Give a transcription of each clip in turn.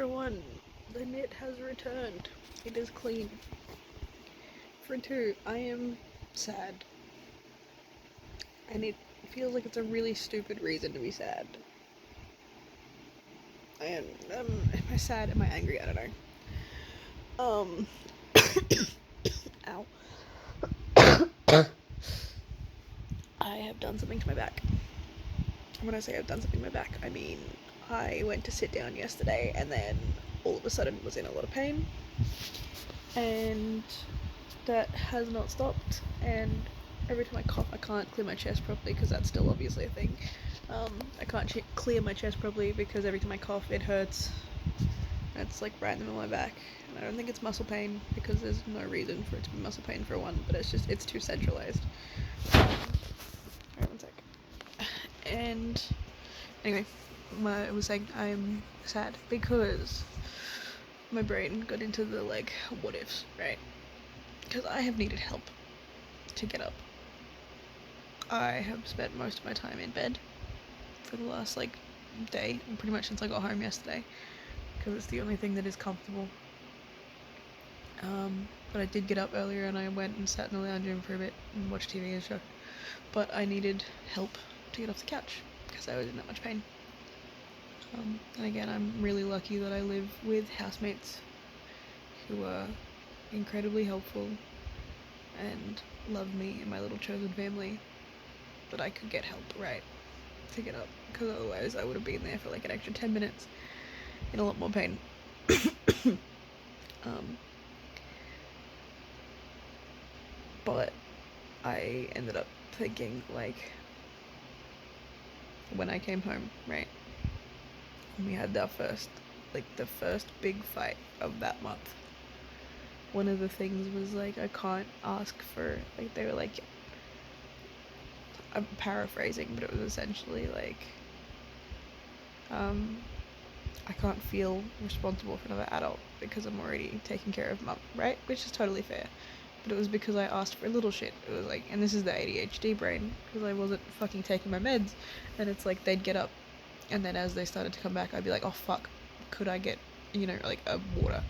For one, the knit has returned. It is clean. For two, I am sad. And it feels like it's a really stupid reason to be sad. And am I sad? Am I angry? I don't know. Ow. I have done something to my back. And when I say I've done something to my back, I mean I went to sit down yesterday and then all of a sudden was in a lot of pain. And that has not stopped. And every time I cough, I can't clear my chest properly because that's still obviously a thing. I can't clear my chest properly because every time I cough, it hurts. And it's like right in the middle of my back. And I don't think it's muscle pain because there's no reason for it to be muscle pain for one, but it's too centralized. Alright, one sec. And anyway, I was saying I'm sad because my brain got into the like what ifs, right? Because I have needed help to get up. I have spent most of my time in bed for the last like day, pretty much since I got home yesterday, because it's the only thing that is comfortable. But I did get up earlier and I went and sat in the lounge room for a bit and watched TV and stuff. But I needed help to get off the couch because I was in that much pain. And again, I'm really lucky that I live with housemates who are incredibly helpful and love me and my little chosen family. But I could get help, right, to get up, because otherwise I would have been there for like an extra 10 minutes in a lot more pain. But I ended up thinking, like, when I came home, right, and we had our first big fight of that month, one of the things was, like, I can't ask for, like, they were like, I'm paraphrasing, but it was essentially, like, I can't feel responsible for another adult because I'm already taking care of mum, right? Which is totally fair. But it was because I asked for little shit. It was like, and this is the ADHD brain, because I wasn't fucking taking my meds, and it's like they'd get up, and then as they started to come back, I'd be like, oh fuck, could I get, like a water?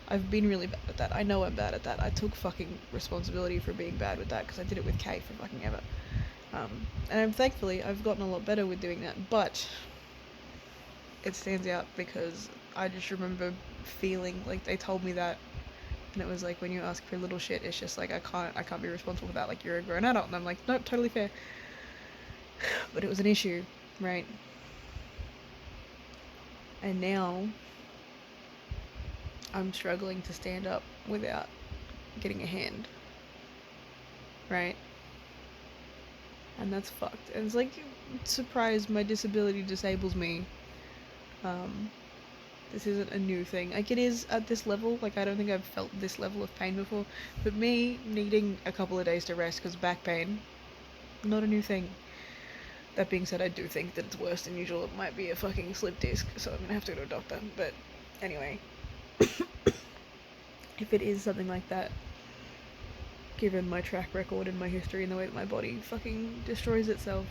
I've been really bad at that. I know I'm bad at that. I took fucking responsibility for being bad with that because I did it with Kay for fucking ever. And thankfully I've gotten a lot better with doing that, but it stands out because I just remember feeling like they told me that, and it was like, when you ask for little shit, it's just like, I can't be responsible for that, like, you're a grown adult. And I'm like, nope, totally fair. But it was an issue, right? And now I'm struggling to stand up without getting a hand, right? And that's fucked. And it's like, surprise, my disability disables me. This isn't a new thing. Like, it is at this level. Like, I don't think I've felt this level of pain before. But me needing a couple of days to rest because back pain, not a new thing. That being said, I do think that it's worse than usual. It might be a fucking slip disc, so I'm gonna have to go to a doctor. But anyway, if it is something like that, given my track record and my history and the way that my body fucking destroys itself,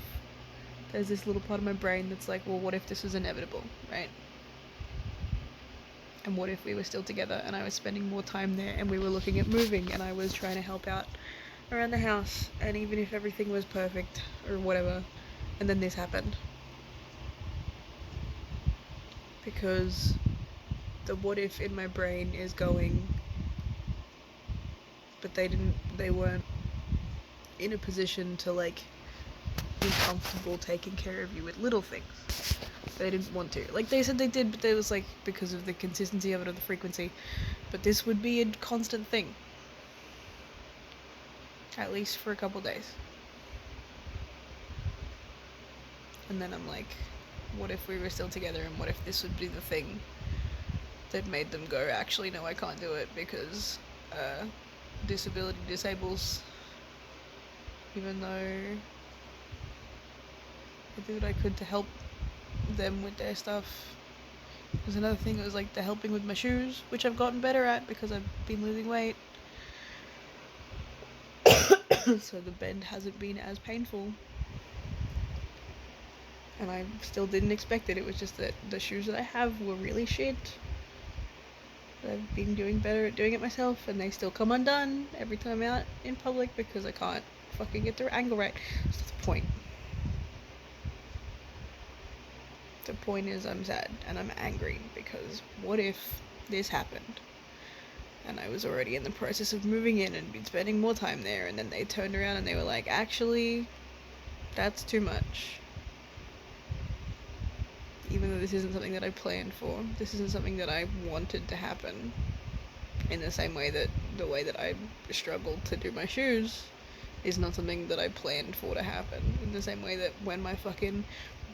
there's this little part of my brain that's like, well, what if this was inevitable, right? And what if we were still together and I was spending more time there and we were looking at moving and I was trying to help out around the house, and even if everything was perfect or whatever, and then this happened? Because the what if in my brain is going, but they weren't in a position to, like, be comfortable taking care of you with little things. They didn't want to. Like, they said they did, but it was, like, because of the consistency of it or the frequency. But this would be a constant thing. At least for a couple days. And then I'm like, what if we were still together, and what if this would be the thing that made them go, actually, no, I can't do it because disability disables, even though I did what I could to help them with their stuff. There's another thing that was like the helping with my shoes, which I've gotten better at because I've been losing weight. So the bend hasn't been as painful. And I still didn't expect it. It was just that the shoes that I have were really shit. I've been doing better at doing it myself, and they still come undone every time I'm out in public because I can't fucking get the angle right. That's not the point. The point is I'm sad and I'm angry because what if this happened and I was already in the process of moving in and been spending more time there, and then they turned around and they were like, actually, that's too much. Even though this isn't something that I planned for, this isn't something that I wanted to happen. In the same way that the way that I struggled to do my shoes is not something that I planned for to happen. In the same way that when my fucking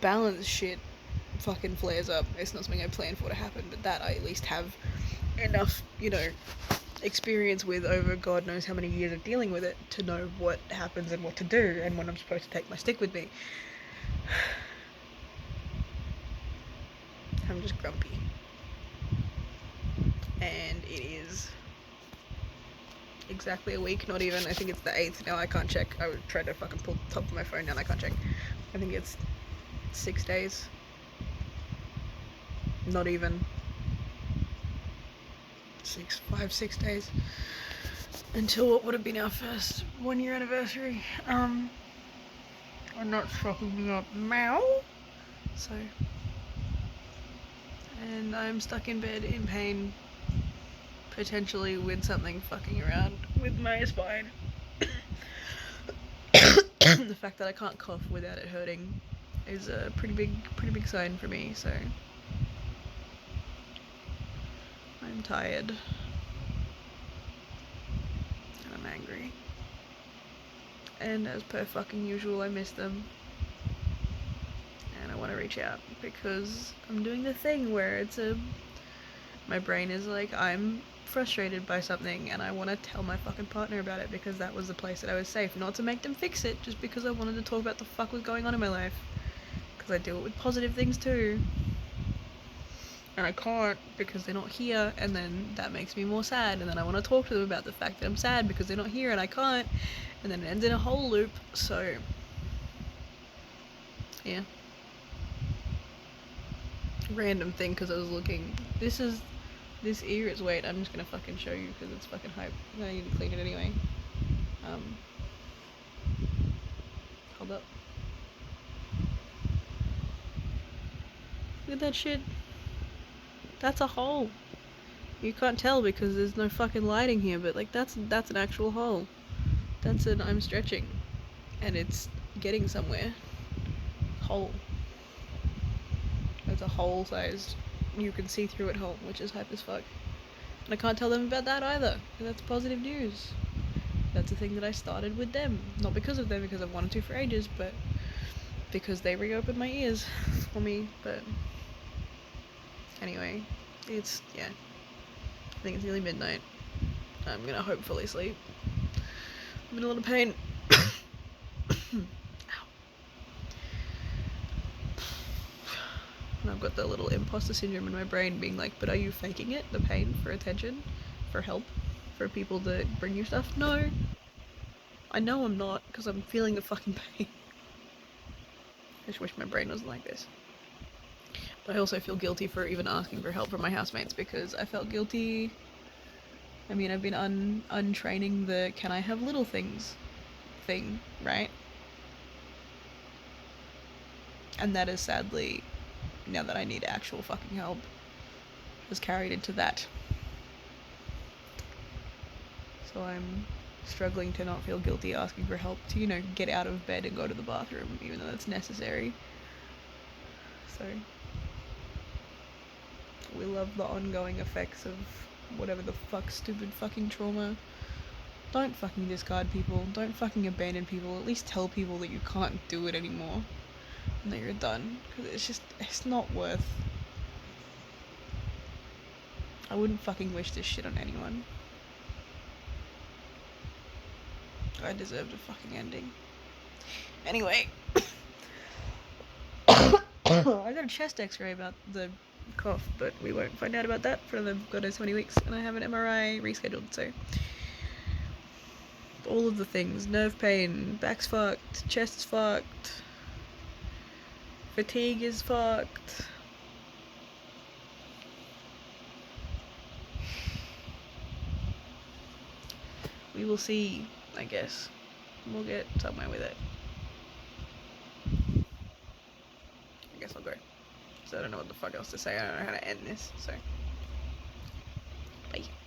balance shit fucking flares up, it's not something I planned for to happen, but that I at least have enough, experience with over God knows how many years of dealing with it to know what happens and what to do and when I'm supposed to take my stick with me. I'm just grumpy. And it is exactly a week, not even. I think it's the 8th now. I can't check. I would try to fucking pull the top of my phone down. I can't check. I think it's 6 days. Not even. 6 days until what would have been our first 1 year anniversary. I'm not fucking me up now. So, and I'm stuck in bed in pain, potentially with something fucking around with my spine. The fact that I can't cough without it hurting is a pretty big sign for me. So I'm tired and I'm angry, and as per fucking usual, I miss them. I want to reach out because I'm doing the thing where my brain is like, I'm frustrated by something and I want to tell my fucking partner about it because that was the place that I was safe. Not to make them fix it, just because I wanted to talk about the fuck was going on in my life. Because I deal with positive things too. And I can't because they're not here, and then that makes me more sad, and then I want to talk to them about the fact that I'm sad because they're not here and I can't, and then it ends in a whole loop. So yeah, random thing because I was looking. This ear is, wait, I'm just gonna fucking show you because it's fucking hype. I need to clean it anyway. Hold up. Look at that shit. That's a hole. You can't tell because there's no fucking lighting here, but like that's an actual hole. That's an I'm stretching, and it's getting somewhere. Hole. It's a hole-sized, you can see through it hole, which is hype as fuck. And I can't tell them about that either, because that's positive news. That's a thing that I started with them. Not because of them, because I've wanted to for ages, but because they reopened my ears for me. But anyway, it's, yeah. I think it's nearly midnight. I'm gonna hopefully sleep. I'm in a lot of pain. And I've got the little imposter syndrome in my brain being like, but are you faking it? The pain for attention? For help? For people to bring you stuff? No. I know I'm not, because I'm feeling the fucking pain. I just wish my brain wasn't like this. But I also feel guilty for even asking for help from my housemates, because I felt guilty. I mean, I've been untraining the can I have little things thing, right? And that is sadly, now that I need actual fucking help, has carried into that. So I'm struggling to not feel guilty asking for help to, get out of bed and go to the bathroom, even though that's necessary. So we love the ongoing effects of whatever the fuck stupid fucking trauma. Don't fucking discard people. Don't fucking abandon people. At least tell people that you can't do it anymore and that you're done. Because it's not worth. I wouldn't fucking wish this shit on anyone. I deserved a fucking ending. Anyway. I got a chest x-ray about the cough, but we won't find out about that for another god knows how many weeks, and I have an MRI rescheduled, so all of the things. Nerve pain, back's fucked, chest's fucked, fatigue is fucked. we will see, I guess. We'll get somewhere with it. I guess I'll go. So I don't know what the fuck else to say. I don't know how to end this, so bye.